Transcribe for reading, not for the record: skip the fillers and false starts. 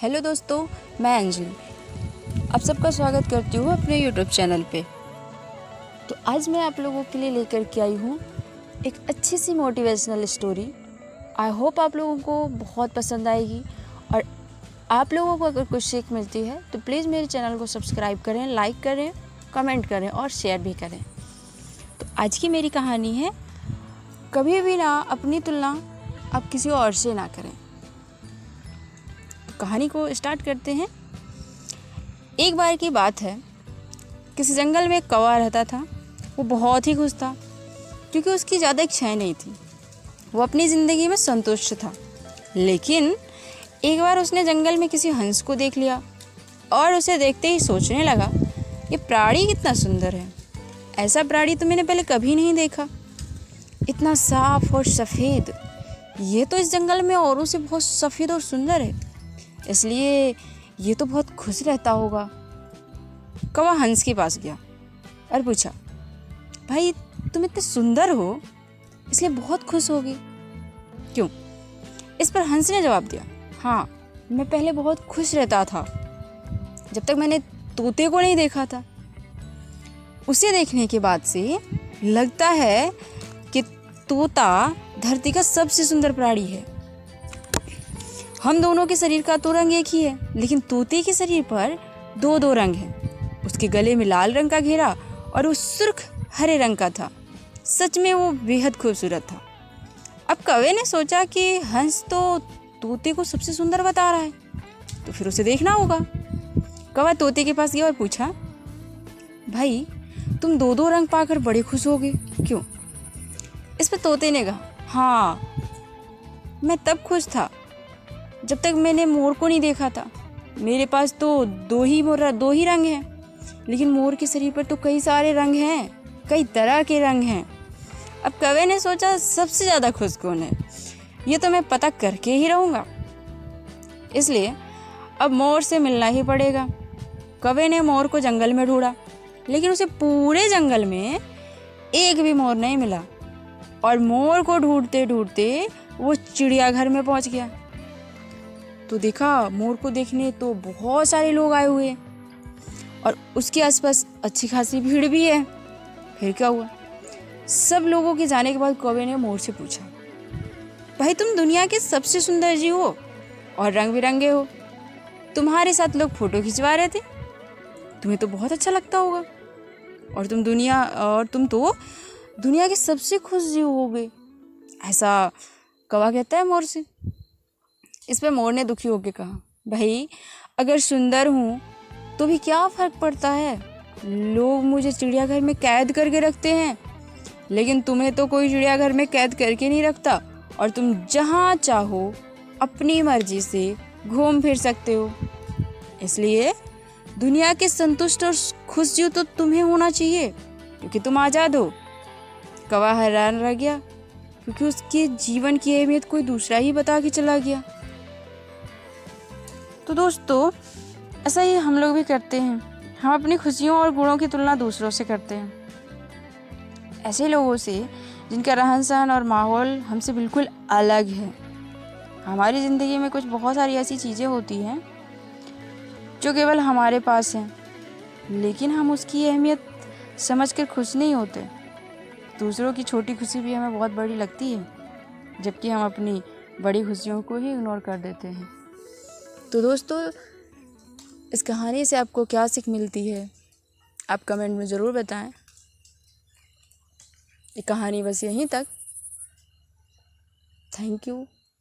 Hello दोस्तों, मैं अंजलि आप सबका स्वागत करती हूँ अपने यूट्यूब चैनल पे। तो आज मैं आप लोगों के लिए लेकर के आई हूँ एक अच्छी सी मोटिवेशनल स्टोरी। आई होप आप लोगों को बहुत पसंद आएगी और आप लोगों को अगर कुछ सीख मिलती है तो प्लीज़ मेरे चैनल को सब्सक्राइब करें, लाइक करें, कमेंट करें और शेयर भी करें। तो आज की मेरी कहानी है, कभी भी ना अपनी तुलना आप किसी और से ना करें। कहानी को स्टार्ट करते हैं। एक बार की बात है, किसी जंगल में एक कौवा रहता था। वो बहुत ही खुश था क्योंकि उसकी ज़्यादा इच्छाएं नहीं थी। वो अपनी ज़िंदगी में संतुष्ट था। लेकिन एक बार उसने जंगल में किसी हंस को देख लिया और उसे देखते ही सोचने लगा, ये प्राणी कितना सुंदर है। ऐसा प्राणी तो मैंने पहले कभी नहीं देखा। इतना साफ और सफ़ेद, ये तो इस जंगल में औरों से बहुत सफ़ेद और सुंदर है, इसलिए ये तो बहुत खुश रहता होगा। कौवा हंस के पास गया और पूछा, भाई तुम इतने सुंदर हो इसलिए बहुत खुश होगी क्यों? इस पर हंस ने जवाब दिया, हाँ मैं पहले बहुत खुश रहता था जब तक मैंने तोते को नहीं देखा था। उसे देखने के बाद से लगता है कि तोता धरती का सबसे सुंदर प्राणी है। हम दोनों के शरीर का तो रंग एक ही है, लेकिन तोते के शरीर पर दो दो रंग हैं। उसके गले में लाल रंग का घेरा और वो सुर्ख हरे रंग का था। सच में वो बेहद खूबसूरत था। अब कौवे ने सोचा कि हंस तो तोते को सबसे सुंदर बता रहा है, तो फिर उसे देखना होगा। कौवा तोते के पास गया और पूछा, भाई तुम दो दो रंग पाकर बड़े खुश होगे क्यों? इस पर तोते ने कहा, हाँ मैं तब खुश था जब तक मैंने मोर को नहीं देखा था। मेरे पास तो दो ही रंग हैं, लेकिन मोर के शरीर पर तो कई सारे रंग हैं, कई तरह के रंग हैं। अब कौवे ने सोचा, सबसे ज़्यादा खुश कौन है, ये तो मैं पता करके ही रहूँगा। इसलिए अब मोर से मिलना ही पड़ेगा। कौवे ने मोर को जंगल में ढूंढा, लेकिन उसे पूरे जंगल में एक भी मोर नहीं मिला। और मोर को ढूंढते ढूंढते वो चिड़ियाघर में पहुँच गया। तो देखा, मोर को देखने तो बहुत सारे लोग आए हुए और उसके आसपास अच्छी खासी भीड़ भी है। फिर क्या हुआ, सब लोगों के जाने के बाद कौवे ने मोर से पूछा, भाई तुम दुनिया के सबसे सुंदर जीव हो और रंग बिरंगे हो, तुम्हारे साथ लोग फोटो खिंचवा रहे थे, तुम्हें तो बहुत अच्छा लगता होगा और तुम तो दुनिया के सबसे खुश जीव होगे, ऐसा कौवा कहता है मोर से। इस पर मोर ने दुखी होकर कहा, भाई अगर सुंदर हूँ तो भी क्या फ़र्क पड़ता है, लोग मुझे चिड़ियाघर में कैद करके रखते हैं, लेकिन तुम्हें तो कोई चिड़ियाघर में कैद करके नहीं रखता और तुम जहाँ चाहो अपनी मर्जी से घूम फिर सकते हो। इसलिए दुनिया के संतुष्ट और खुश जीव तो तुम्हें होना चाहिए क्योंकि तुम आज़ाद हो। कौवा हैरान रह गया क्योंकि उसके जीवन की अहमियत कोई दूसरा ही बता के चला गया। तो दोस्तों, ऐसा ही हम लोग भी करते हैं। हम अपनी खुशियों और गुणों की तुलना दूसरों से करते हैं, ऐसे लोगों से जिनका रहन सहन और माहौल हमसे बिल्कुल अलग है। हमारी ज़िंदगी में कुछ बहुत सारी ऐसी चीज़ें होती हैं जो केवल हमारे पास हैं, लेकिन हम उसकी अहमियत समझकर खुश नहीं होते। दूसरों की छोटी खुशी भी हमें बहुत बड़ी लगती है, जबकि हम अपनी बड़ी खुशियों को ही इग्नोर कर देते हैं। तो दोस्तों, इस कहानी से आपको क्या सीख मिलती है, आप कमेंट में ज़रूर बताएं। ये कहानी बस यहीं तक। Thank you.